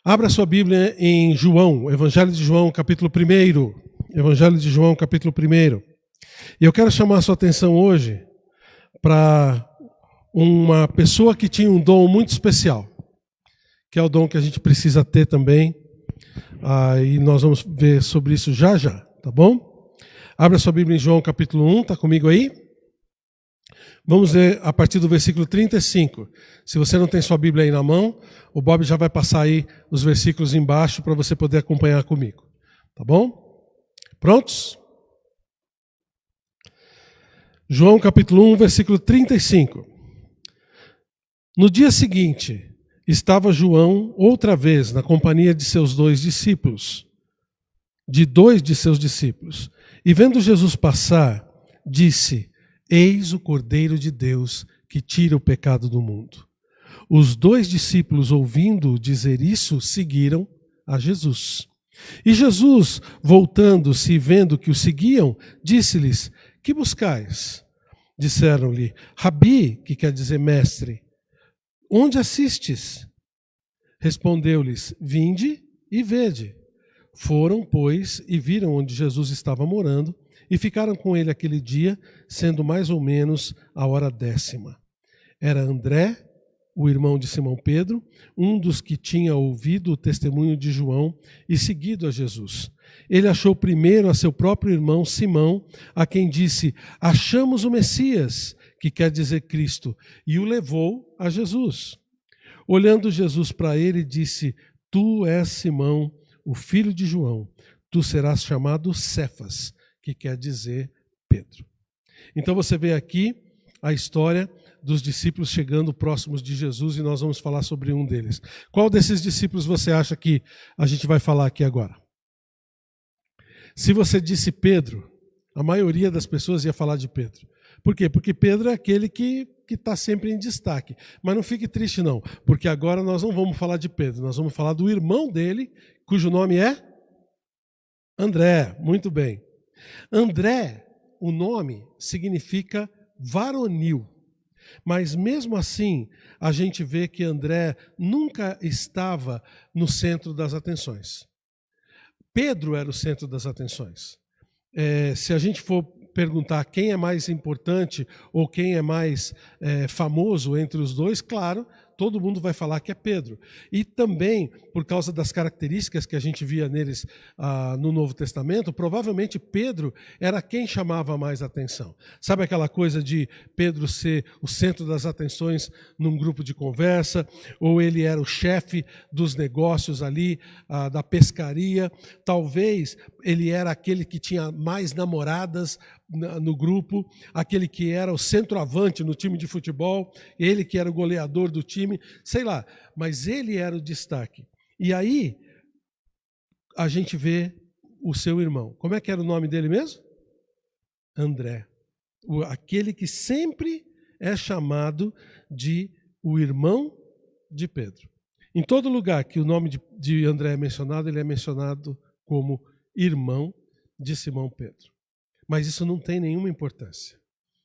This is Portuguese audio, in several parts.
Abra sua Bíblia em João, Evangelho de João, capítulo 1. Evangelho de João, capítulo 1. E eu quero chamar a sua atenção hoje para uma pessoa que tinha um dom muito especial, que é o dom que a gente precisa ter também. E nós vamos ver sobre isso já, tá bom? Abra sua Bíblia em João, capítulo 1, está comigo aí? Vamos ler a partir do versículo 35. Se você não tem sua Bíblia aí na mão, o Bob já vai passar aí os versículos embaixo para você poder acompanhar comigo. Tá bom? Prontos? João capítulo 1, versículo 35. No dia seguinte, estava João outra vez na companhia de seus dois discípulos, e vendo Jesus passar, disse: Eis o Cordeiro de Deus que tira o pecado do mundo. Os dois discípulos, ouvindo dizer isso, seguiram a Jesus. E Jesus, voltando-se e vendo que o seguiam, disse-lhes: Que buscais? Disseram-lhe: Rabi, que quer dizer mestre, onde assistes? Respondeu-lhes: Vinde e vede. Foram, pois, e viram onde Jesus estava morando, e ficaram com ele aquele dia, sendo mais ou menos a hora 10. Era André, o irmão de Simão Pedro, um dos que tinha ouvido o testemunho de João e seguido a Jesus. Ele achou primeiro a seu próprio irmão Simão, a quem disse: Achamos o Messias, que quer dizer Cristo, e o levou a Jesus. Olhando Jesus para ele, disse: Tu és Simão, o filho de João, tu serás chamado Cefas, que quer dizer Pedro. Então você vê aqui a história dos discípulos chegando próximos de Jesus e nós vamos falar sobre um deles. Qual desses discípulos você acha que a gente vai falar aqui agora? Se você disse Pedro, a maioria das pessoas ia falar de Pedro. Por quê? Porque Pedro é aquele que está sempre em destaque. Mas não fique triste não, porque agora nós não vamos falar de Pedro, nós vamos falar do irmão dele, cujo nome é André. Muito bem. André, o nome significa varonil, mas mesmo assim a gente vê que André nunca estava no centro das atenções. Pedro era o centro das atenções. Se a gente for perguntar quem é mais importante ou quem é mais famoso entre os dois, claro, todo mundo vai falar que é Pedro. E também, por causa das características que a gente via neles no Novo Testamento, provavelmente Pedro era quem chamava mais atenção. Sabe aquela coisa de Pedro ser o centro das atenções num grupo de conversa, ou ele era o chefe dos negócios ali, da pescaria. Talvez ele era aquele que tinha mais namoradas no grupo, aquele que era o centroavante no time de futebol, ele que era o goleador do time, sei lá, mas ele era o destaque. E aí a gente vê o seu irmão. Como é que era o nome dele mesmo? André. Aquele que sempre é chamado de o irmão de Pedro. Em todo lugar que o nome de André é mencionado, ele é mencionado como irmão de Simão Pedro. Mas isso não tem nenhuma importância.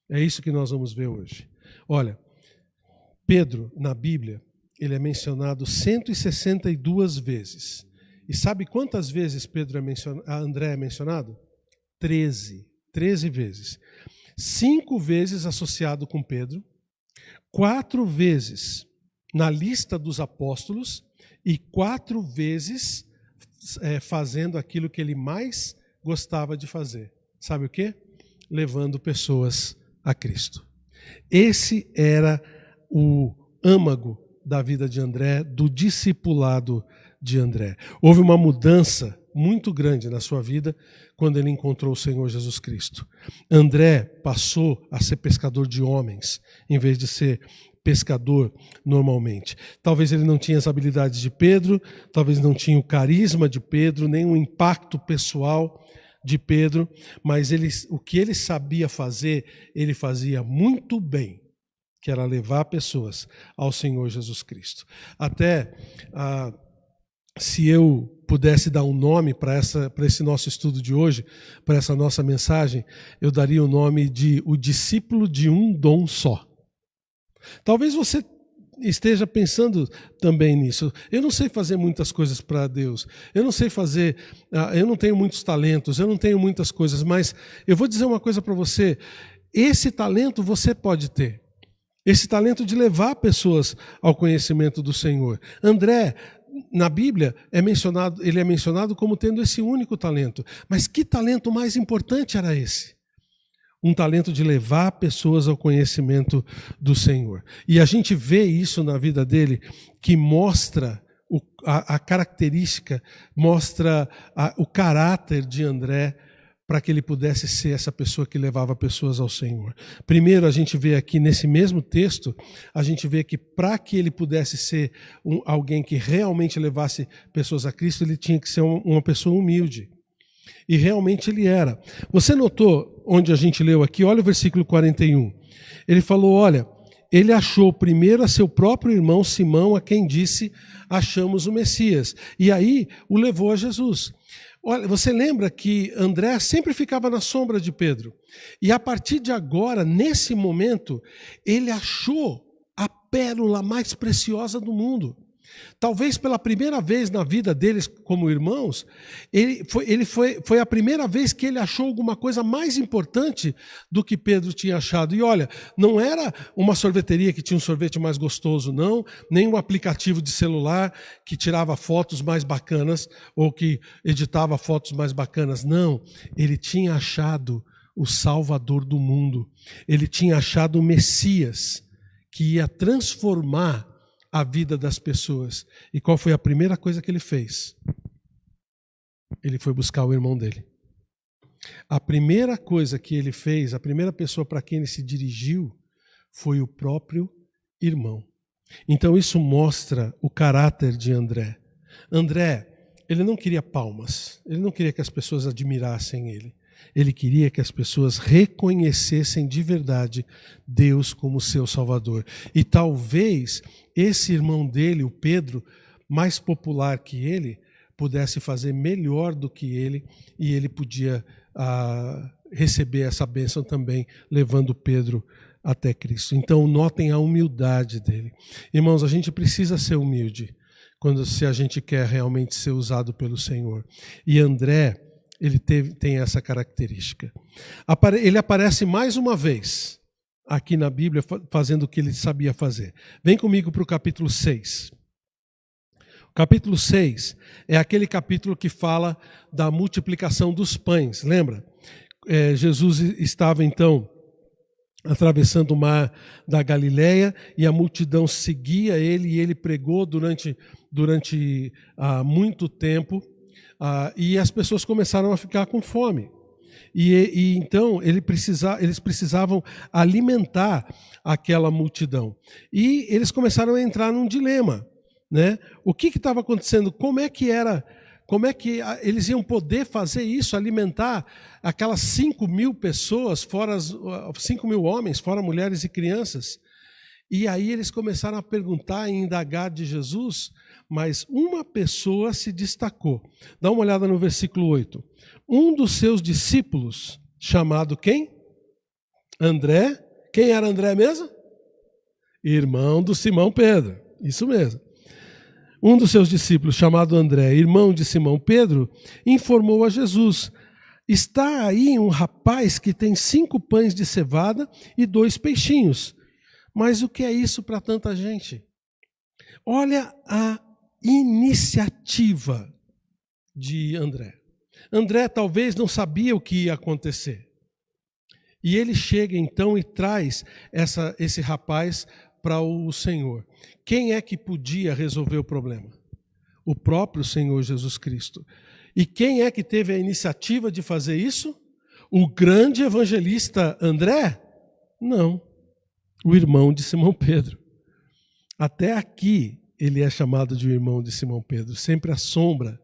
É isso que nós vamos ver hoje. Olha, Pedro, na Bíblia, ele é mencionado 162 vezes. E sabe quantas vezes André é mencionado? 13. 13 vezes. 5 vezes associado com Pedro, 4 vezes na lista dos apóstolos e 4 vezes fazendo aquilo que ele mais gostava de fazer. Sabe o quê? Levando pessoas a Cristo. Esse era o âmago da vida de André, do discipulado de André. Houve uma mudança muito grande na sua vida quando ele encontrou o Senhor Jesus Cristo. André passou a ser pescador de homens, em vez de ser pescador normalmente. Talvez ele não tinha as habilidades de Pedro, talvez não tinha o carisma de Pedro, nem o impacto pessoal de Pedro, mas o que ele sabia fazer, ele fazia muito bem, que era levar pessoas ao Senhor Jesus Cristo. Até se eu pudesse dar um nome para esse nosso estudo de hoje, para essa nossa mensagem, eu daria o nome de o discípulo de um dom só. Talvez você esteja pensando também nisso. Eu não sei fazer muitas coisas para Deus. Eu não sei fazer, eu não tenho muitos talentos, eu não tenho muitas coisas, mas eu vou dizer uma coisa para você. Esse talento você pode ter. Esse talento de levar pessoas ao conhecimento do Senhor. André, na Bíblia, ele é mencionado como tendo esse único talento. Mas que talento mais importante era esse? Um talento de levar pessoas ao conhecimento do Senhor. E a gente vê isso na vida dele, que mostra a característica, mostra o caráter de André, para que ele pudesse ser essa pessoa que levava pessoas ao Senhor. Primeiro, a gente vê aqui nesse mesmo texto, a gente vê que para que ele pudesse ser alguém que realmente levasse pessoas a Cristo, ele tinha que ser uma pessoa humilde. E realmente ele era. Você notou, onde a gente leu aqui, olha o versículo 41. Ele falou, olha, ele achou primeiro a seu próprio irmão Simão, a quem disse, achamos o Messias. E aí o levou a Jesus. Olha, você lembra que André sempre ficava na sombra de Pedro. E a partir de agora, nesse momento, ele achou a pérola mais preciosa do mundo. Talvez pela primeira vez na vida deles como irmãos, foi a primeira vez que ele achou alguma coisa mais importante do que Pedro tinha achado. E olha, não era uma sorveteria que tinha um sorvete mais gostoso, não, nem um aplicativo de celular que tirava fotos mais bacanas ou que editava fotos mais bacanas, não. Ele tinha achado o Salvador do mundo. Ele tinha achado o Messias que ia transformar a vida das pessoas. E qual foi a primeira coisa que ele fez? Ele foi buscar o irmão dele. A primeira coisa que ele fez, a primeira pessoa para quem ele se dirigiu, foi o próprio irmão. Então isso mostra o caráter de André. André, ele não queria palmas, ele não queria que as pessoas admirassem ele. Ele queria que as pessoas reconhecessem de verdade Deus como seu Salvador. E talvez esse irmão dele, o Pedro, mais popular que ele, pudesse fazer melhor do que ele, e ele podia receber essa bênção também, levando Pedro até Cristo. Então notem a humildade dele. Irmãos, a gente precisa ser humilde se a gente quer realmente ser usado pelo Senhor. E André, ele tem essa característica. Ele aparece mais uma vez aqui na Bíblia fazendo o que ele sabia fazer. Vem comigo para o capítulo 6. O capítulo 6 é aquele capítulo que fala da multiplicação dos pães. Lembra? Jesus estava então atravessando o mar da Galileia e a multidão seguia ele e ele pregou durante muito tempo. E as pessoas começaram a ficar com fome. E então eles precisavam alimentar aquela multidão. E eles começaram a entrar num dilema, né? O que estava acontecendo? Como é que eles iam poder fazer isso, alimentar aquelas 5.000 pessoas, fora 5.000 homens, fora mulheres e crianças? E aí eles começaram a perguntar e indagar de Jesus, mas uma pessoa se destacou. Dá uma olhada no versículo 8. Um dos seus discípulos, chamado quem? André. Quem era André mesmo? Irmão do Simão Pedro. Isso mesmo. Um dos seus discípulos, chamado André, irmão de Simão Pedro, informou a Jesus: está aí um rapaz que tem 5 pães de cevada e 2 peixinhos. Mas o que é isso para tanta gente? Olha a iniciativa de André. André talvez não sabia o que ia acontecer. E ele chega então e traz esse rapaz para o Senhor. Quem é que podia resolver o problema? O próprio Senhor Jesus Cristo. E quem é que teve a iniciativa de fazer isso? O grande evangelista André? Não. O irmão de Simão Pedro. Até aqui ele é chamado de irmão de Simão Pedro, sempre à sombra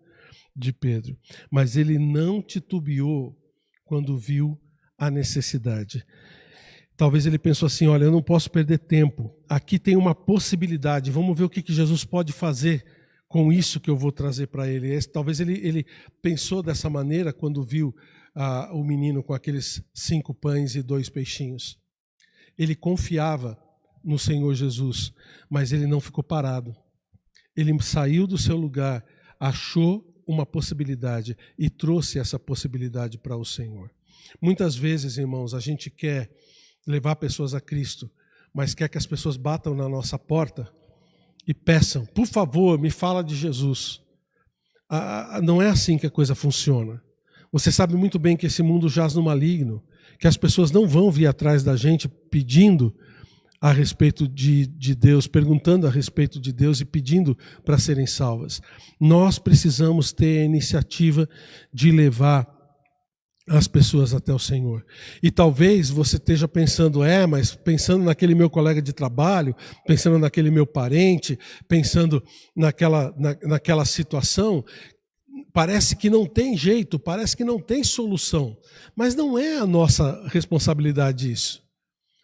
de Pedro. Mas ele não titubeou quando viu a necessidade. Talvez ele pensou assim, olha, eu não posso perder tempo. Aqui tem uma possibilidade, vamos ver o que Jesus pode fazer com isso que eu vou trazer para ele. Talvez ele pensou dessa maneira quando viu o menino com aqueles 5 pães e 2 peixinhos. Ele confiava no Senhor Jesus, mas ele não ficou parado. Ele saiu do seu lugar, achou uma possibilidade e trouxe essa possibilidade para o Senhor. Muitas vezes, irmãos, a gente quer levar pessoas a Cristo, mas quer que as pessoas batam na nossa porta e peçam, por favor, me fala de Jesus. Não é assim que a coisa funciona. Você sabe muito bem que esse mundo jaz no maligno, que as pessoas não vão vir atrás da gente pedindo a respeito de Deus, perguntando a respeito de Deus e pedindo para serem salvas. Nós precisamos ter a iniciativa de levar as pessoas até o Senhor. E talvez você esteja pensando, mas pensando naquele meu colega de trabalho, pensando naquele meu parente, pensando naquela situação, parece que não tem jeito, parece que não tem solução. Mas não é a nossa responsabilidade isso.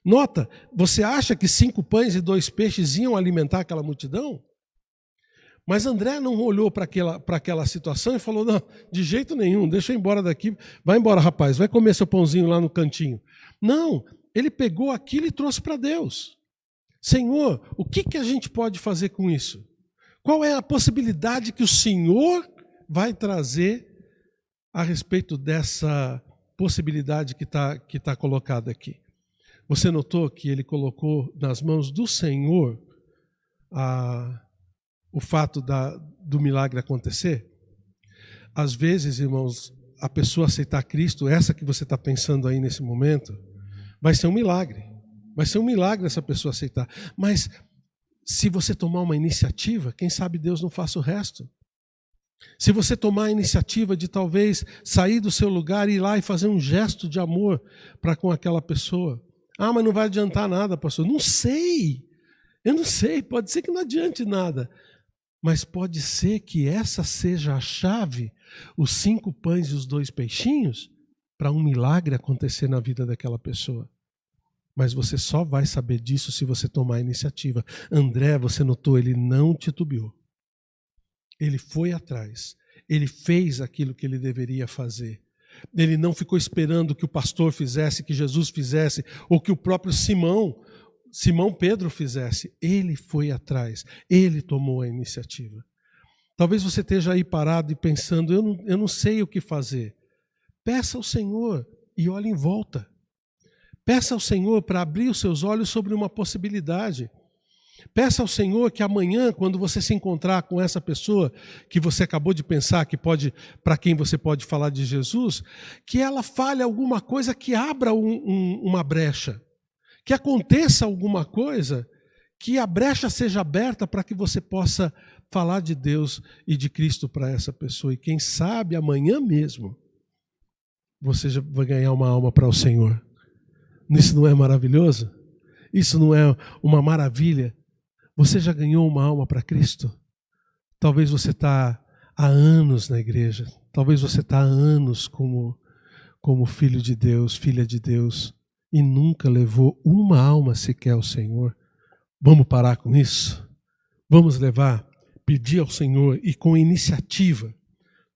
Nota, você acha que 5 pães e 2 peixes iam alimentar aquela multidão? Mas André não olhou para aquela situação e falou, não, de jeito nenhum, deixa eu ir embora daqui, vai embora rapaz, vai comer seu pãozinho lá no cantinho. Não, ele pegou aquilo e trouxe para Deus. Senhor, o que a gente pode fazer com isso? Qual é a possibilidade que o Senhor vai trazer a respeito dessa possibilidade que tá colocada aqui? Você notou que ele colocou nas mãos do Senhor o fato do milagre acontecer? Às vezes, irmãos, a pessoa aceitar Cristo, essa que você está pensando aí nesse momento, vai ser um milagre. Vai ser um milagre essa pessoa aceitar. Mas se você tomar uma iniciativa, quem sabe Deus não faça o resto. Se você tomar a iniciativa de talvez sair do seu lugar e ir lá e fazer um gesto de amor para com aquela pessoa. Mas não vai adiantar nada, pastor. Não sei. Eu não sei. Pode ser que não adiante nada. Mas pode ser que essa seja a chave, os 5 pães e os 2 peixinhos, para um milagre acontecer na vida daquela pessoa. Mas você só vai saber disso se você tomar a iniciativa. André, você notou, ele não titubeou. Ele foi atrás. Ele fez aquilo que ele deveria fazer. Ele não ficou esperando que o pastor fizesse, que Jesus fizesse, ou que o próprio Simão Pedro fizesse. Ele foi atrás. Ele tomou a iniciativa. Talvez você esteja aí parado e pensando, eu não sei o que fazer. Peça ao Senhor e olhe em volta. Peça ao Senhor para abrir os seus olhos sobre uma possibilidade. Peça ao Senhor que amanhã, quando você se encontrar com essa pessoa que você acabou de pensar, para quem você pode falar de Jesus, que ela fale alguma coisa que abra uma brecha. Que aconteça alguma coisa, que a brecha seja aberta para que você possa falar de Deus e de Cristo para essa pessoa. E quem sabe amanhã mesmo você já vai ganhar uma alma para o Senhor. Isso não é maravilhoso? Isso não é uma maravilha? Você já ganhou uma alma para Cristo? Talvez você está há anos na igreja. Talvez você está há anos como filho de Deus, filha de Deus, e nunca levou uma alma sequer ao Senhor. Vamos parar com isso? Vamos pedir ao Senhor e com iniciativa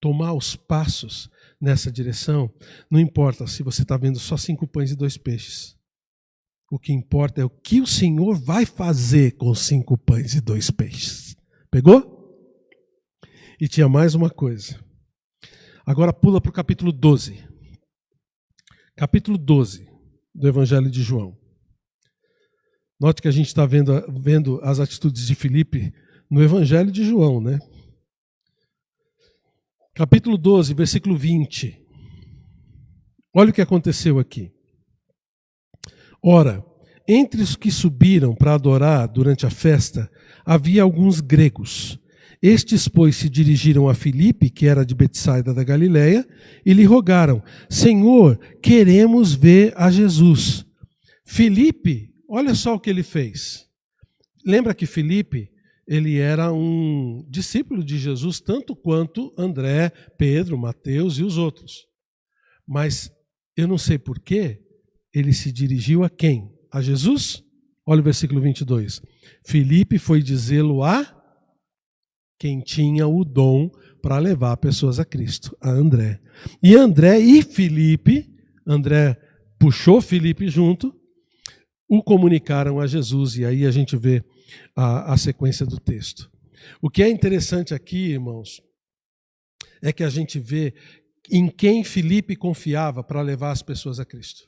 tomar os passos nessa direção. Não importa se você está vendo só 5 pães e 2 peixes. O que importa é o que o Senhor vai fazer com 5 pães e 2 peixes. Pegou? E tinha mais uma coisa. Agora pula para o capítulo 12. Capítulo 12 do Evangelho de João. Note que a gente está vendo as atitudes de Filipe no Evangelho de João, né? Capítulo 12, versículo 20. Olha o que aconteceu aqui. Ora, entre os que subiram para adorar durante a festa, havia alguns gregos. Estes, pois, se dirigiram a Filipe, que era de Betsaida da Galileia, e lhe rogaram: Senhor, queremos ver a Jesus. Filipe, olha só o que ele fez. Lembra que Filipe, ele era um discípulo de Jesus, tanto quanto André, Pedro, Mateus e os outros. Mas eu não sei porquê, ele se dirigiu a quem? A Jesus? Olha o versículo 22. Filipe foi dizê-lo a quem tinha o dom para levar pessoas a Cristo, a André. E André e Filipe, André puxou Filipe junto, o comunicaram a Jesus, e aí a gente vê a sequência do texto. O que é interessante aqui, irmãos, é que a gente vê em quem Filipe confiava para levar as pessoas a Cristo.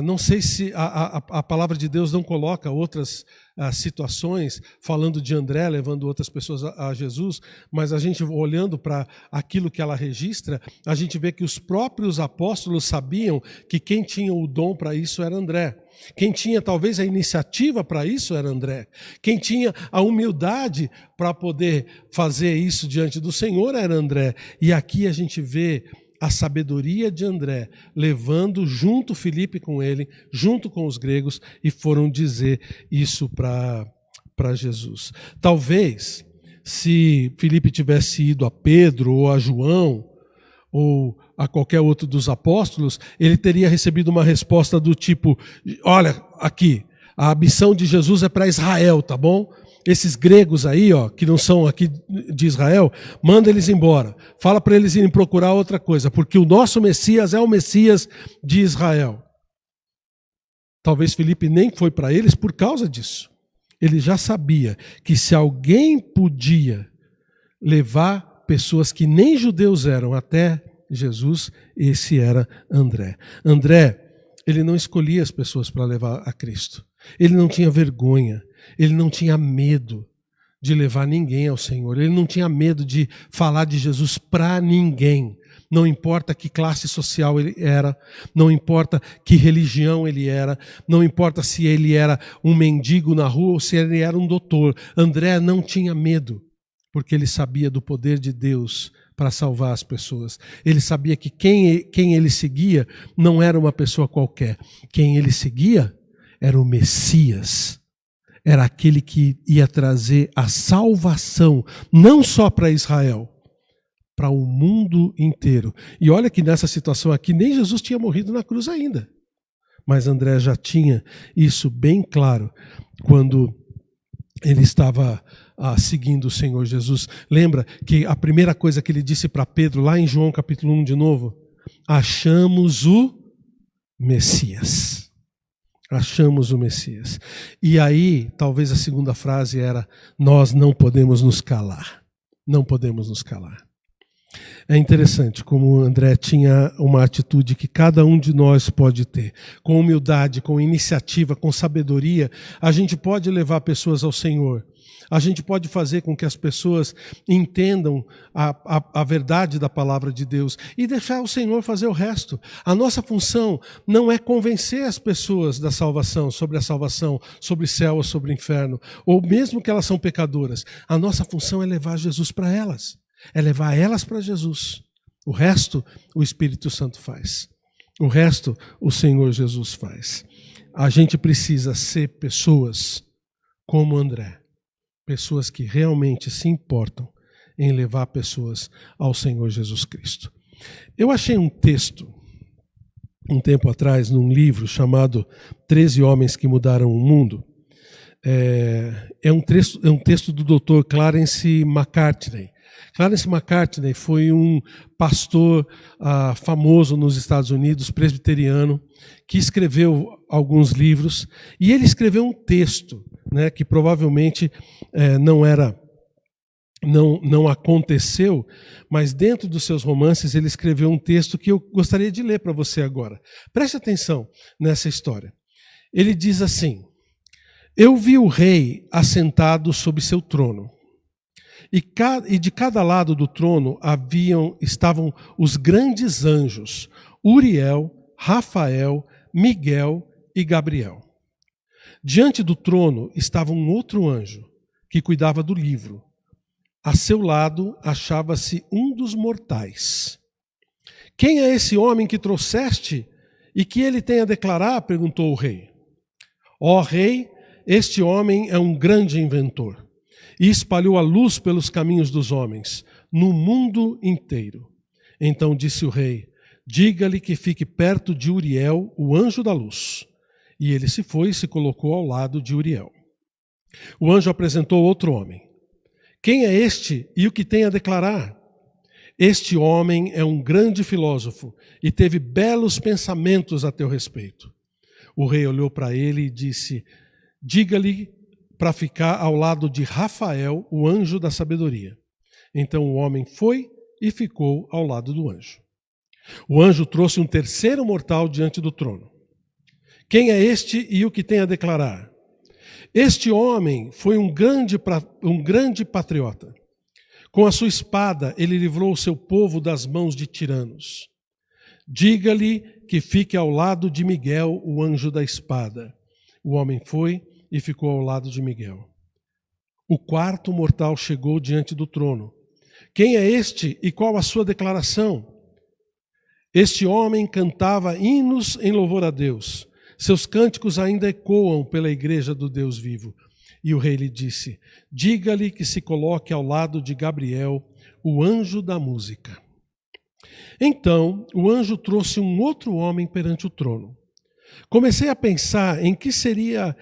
Não sei se a palavra de Deus não coloca outras situações, falando de André, levando outras pessoas a Jesus, mas a gente olhando para aquilo que ela registra, a gente vê que os próprios apóstolos sabiam que quem tinha o dom para isso era André. Quem tinha talvez a iniciativa para isso era André. Quem tinha a humildade para poder fazer isso diante do Senhor era André. E aqui a gente vê a sabedoria de André, levando junto Filipe com ele, junto com os gregos, e foram dizer isso para Jesus. Talvez, se Filipe tivesse ido a Pedro ou a João, ou a qualquer outro dos apóstolos, ele teria recebido uma resposta do tipo, olha, aqui, a missão de Jesus é para Israel, tá bom? Esses gregos aí, ó, que não são aqui de Israel, manda eles embora. Fala para eles irem procurar outra coisa, porque o nosso Messias é o Messias de Israel. Talvez Filipe nem foi para eles por causa disso. Ele já sabia que se alguém podia levar pessoas que nem judeus eram até Jesus, esse era André. André, ele não escolhia as pessoas para levar a Cristo. Ele não tinha vergonha. Ele não tinha medo de levar ninguém ao Senhor. Ele não tinha medo de falar de Jesus para ninguém. Não importa que classe social ele era, não importa que religião ele era, não importa se ele era um mendigo na rua ou se ele era um doutor. André não tinha medo, porque ele sabia do poder de Deus para salvar as pessoas. Ele sabia que quem ele seguia não era uma pessoa qualquer. Quem ele seguia era o Messias. Era aquele que ia trazer a salvação, não só para Israel, para o mundo inteiro. E olha que nessa situação aqui, nem Jesus tinha morrido na cruz ainda. Mas André já tinha isso bem claro quando ele estava seguindo o Senhor Jesus. Lembra que a primeira coisa que ele disse para Pedro, lá em João capítulo 1 de novo, achamos o Messias. Achamos o Messias. E aí, talvez a segunda frase era, nós não podemos nos calar. Não podemos nos calar. É interessante como André tinha uma atitude que cada um de nós pode ter. Com humildade, com iniciativa, com sabedoria, a gente pode levar pessoas ao Senhor. A gente pode fazer com que as pessoas entendam a verdade da palavra de Deus e deixar o Senhor fazer o resto. A nossa função não é convencer as pessoas da salvação, sobre céu ou sobre inferno, ou mesmo que elas são pecadoras. A nossa função é levar Jesus para elas, é levar elas para Jesus. O resto, o Espírito Santo faz. O resto, o Senhor Jesus faz. A gente precisa ser pessoas como André. Pessoas que realmente se importam em levar pessoas ao Senhor Jesus Cristo. Eu achei um texto, um tempo atrás, num livro chamado 13 Homens que Mudaram o Mundo. É um texto do Dr. Clarence Macartney. Clarence Macartney foi um pastor famoso nos Estados Unidos, presbiteriano, que escreveu alguns livros, e ele escreveu um texto, né, que provavelmente não aconteceu, mas dentro dos seus romances ele escreveu um texto que eu gostaria de ler para você agora. Preste atenção nessa história. Ele diz assim: eu vi o rei assentado sobre seu trono, e de cada lado do trono estavam os grandes anjos, Uriel, Rafael, Miguel e Gabriel. Diante do trono estava um outro anjo, que cuidava do livro. A seu lado achava-se um dos mortais. Quem é esse homem que trouxeste e que ele tem a declarar? Perguntou o rei. Ó rei, este homem é um grande inventor e espalhou a luz pelos caminhos dos homens, no mundo inteiro. Então disse o rei, diga-lhe que fique perto de Uriel, o anjo da luz. E ele se foi e se colocou ao lado de Uriel. O anjo apresentou outro homem. Quem é este e o que tem a declarar? Este homem é um grande filósofo e teve belos pensamentos a teu respeito. O rei olhou para ele e disse: diga-lhe para ficar ao lado de Rafael, o anjo da sabedoria. Então o homem foi e ficou ao lado do anjo. O anjo trouxe um terceiro mortal diante do trono. Quem é este e o que tem a declarar? Este homem foi um grande patriota. Com a sua espada ele livrou o seu povo das mãos de tiranos. Diga-lhe que fique ao lado de Miguel, o anjo da espada. O homem foi e ficou ao lado de Miguel. O quarto mortal chegou diante do trono. Quem é este e qual a sua declaração? Este homem cantava hinos em louvor a Deus. Seus cânticos ainda ecoam pela igreja do Deus vivo. E o rei lhe disse: diga-lhe que se coloque ao lado de Gabriel, o anjo da música. Então o anjo trouxe um outro homem perante o trono. Comecei a pensar em quem seria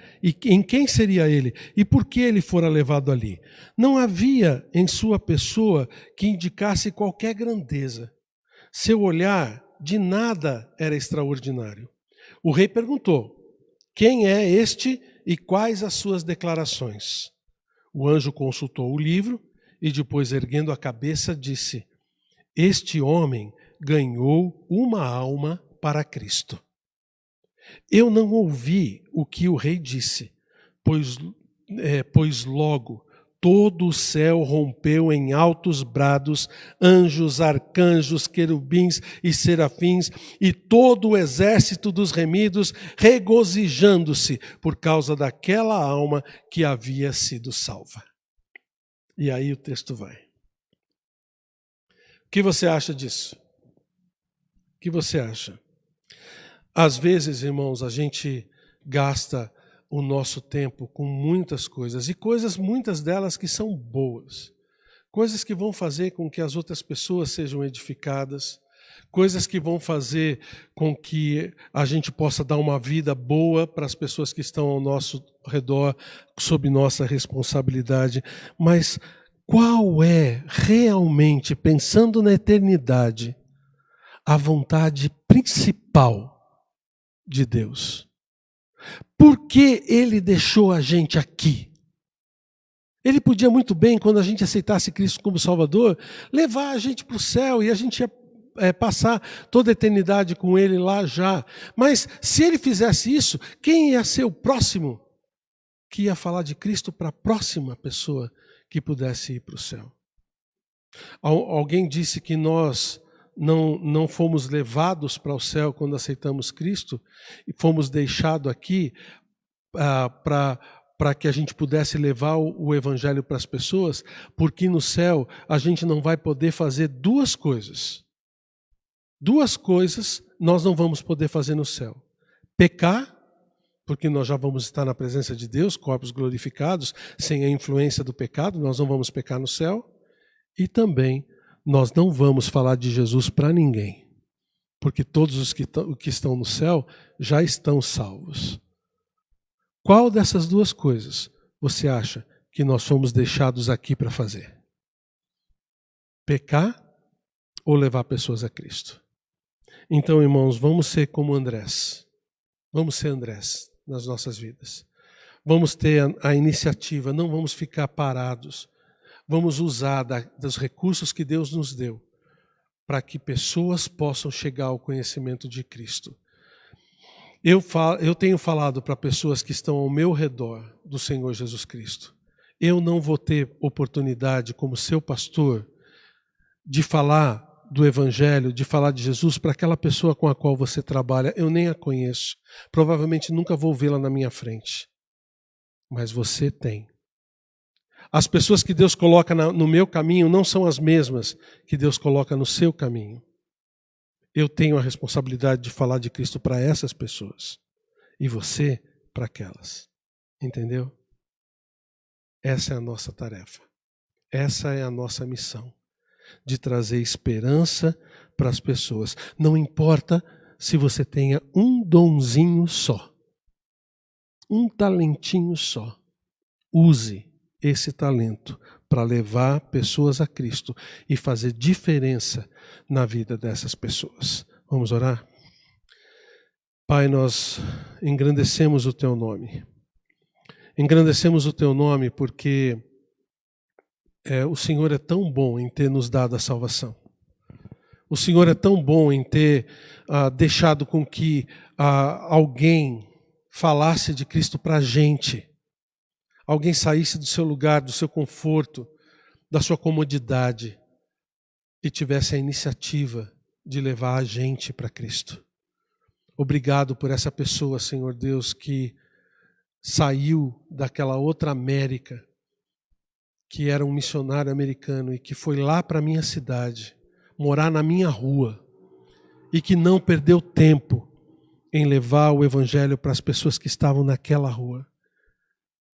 ele e por que ele fora levado ali. Não havia em sua pessoa que indicasse qualquer grandeza. Seu olhar de nada era extraordinário. O rei perguntou: quem é este e quais as suas declarações? O anjo consultou o livro e depois, erguendo a cabeça, disse: este homem ganhou uma alma para Cristo. Eu não ouvi o que o rei disse, pois logo todo o céu rompeu em altos brados, anjos, arcanjos, querubins e serafins, e todo o exército dos remidos regozijando-se por causa daquela alma que havia sido salva. E aí o texto vai. O que você acha disso? O que você acha? Às vezes, irmãos, a gente gasta o nosso tempo com muitas coisas, e muitas delas que são boas. Coisas que vão fazer com que as outras pessoas sejam edificadas, coisas que vão fazer com que a gente possa dar uma vida boa para as pessoas que estão ao nosso redor, sob nossa responsabilidade. Mas qual é realmente, pensando na eternidade, a vontade principal de Deus? Por que ele deixou a gente aqui? Ele podia muito bem, quando a gente aceitasse Cristo como Salvador, levar a gente para o céu e a gente ia passar toda a eternidade com ele lá já. Mas se ele fizesse isso, quem ia ser o próximo que ia falar de Cristo para a próxima pessoa que pudesse ir para o céu? Alguém disse que nós não fomos levados para o céu quando aceitamos Cristo e fomos deixados aqui para que a gente pudesse levar o evangelho para as pessoas, porque no céu a gente não vai poder fazer duas coisas. Duas coisas nós não vamos poder fazer no céu: pecar, porque nós já vamos estar na presença de Deus, corpos glorificados, sem a influência do pecado, nós não vamos pecar no céu, e também nós não vamos falar de Jesus para ninguém, porque todos os que estão no céu já estão salvos. Qual dessas duas coisas você acha que nós fomos deixados aqui para fazer? Pecar ou levar pessoas a Cristo? Então, irmãos, vamos ser como Andrés. Vamos ser Andrés nas nossas vidas. Vamos ter a iniciativa, não vamos ficar parados. Vamos usar dos recursos que Deus nos deu para que pessoas possam chegar ao conhecimento de Cristo. Eu tenho falado para pessoas que estão ao meu redor do Senhor Jesus Cristo: eu não vou ter oportunidade, como seu pastor, de falar do Evangelho, de falar de Jesus para aquela pessoa com a qual você trabalha. Eu nem a conheço. Provavelmente nunca vou vê-la na minha frente. Mas você tem. As pessoas que Deus coloca no meu caminho não são as mesmas que Deus coloca no seu caminho. Eu tenho a responsabilidade de falar de Cristo para essas pessoas. E você para aquelas. Entendeu? Essa é a nossa tarefa. Essa é a nossa missão. De trazer esperança para as pessoas. Não importa se você tenha um donzinho só. Um talentinho só. Use esse talento para levar pessoas a Cristo e fazer diferença na vida dessas pessoas. Vamos orar? Pai, nós engrandecemos o Teu nome. Engrandecemos o Teu nome porque o Senhor é tão bom em ter nos dado a salvação. O Senhor é tão bom em ter deixado com que alguém falasse de Cristo para a gente. Alguém saísse do seu lugar, do seu conforto, da sua comodidade e tivesse a iniciativa de levar a gente para Cristo. Obrigado por essa pessoa, Senhor Deus, que saiu daquela outra América, que era um missionário americano e que foi lá para a minha cidade, morar na minha rua, e que não perdeu tempo em levar o Evangelho para as pessoas que estavam naquela rua.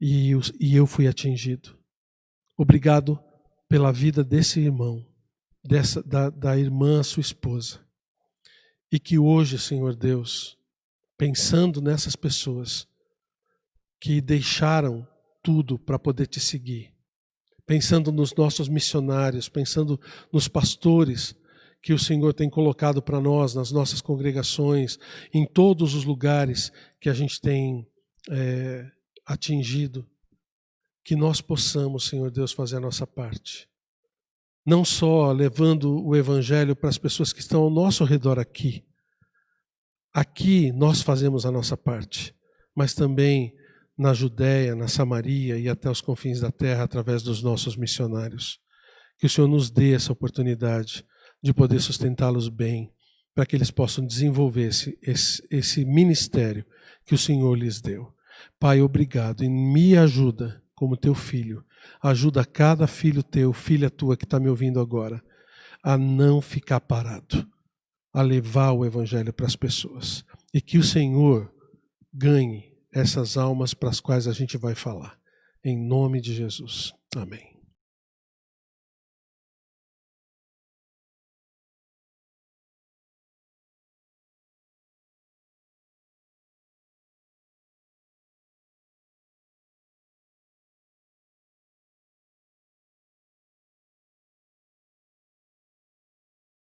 E eu fui atingido. Obrigado pela vida desse irmão, da irmã, sua esposa. E que hoje, Senhor Deus, pensando nessas pessoas que deixaram tudo para poder te seguir, pensando nos nossos missionários, pensando nos pastores que o Senhor tem colocado para nós, nas nossas congregações, em todos os lugares que a gente tem atingido, que nós possamos, Senhor Deus, fazer a nossa parte. Não só levando o Evangelho para as pessoas que estão ao nosso redor aqui. Aqui nós fazemos a nossa parte, mas também na Judéia, na Samaria e até os confins da terra através dos nossos missionários. Que o Senhor nos dê essa oportunidade de poder sustentá-los bem, para que eles possam desenvolver esse ministério que o Senhor lhes deu. Pai, obrigado e me ajuda como teu filho. Ajuda cada filho teu, filha tua que está me ouvindo agora, a não ficar parado, a levar o Evangelho para as pessoas. E que o Senhor ganhe essas almas para as quais a gente vai falar. Em nome de Jesus. Amém.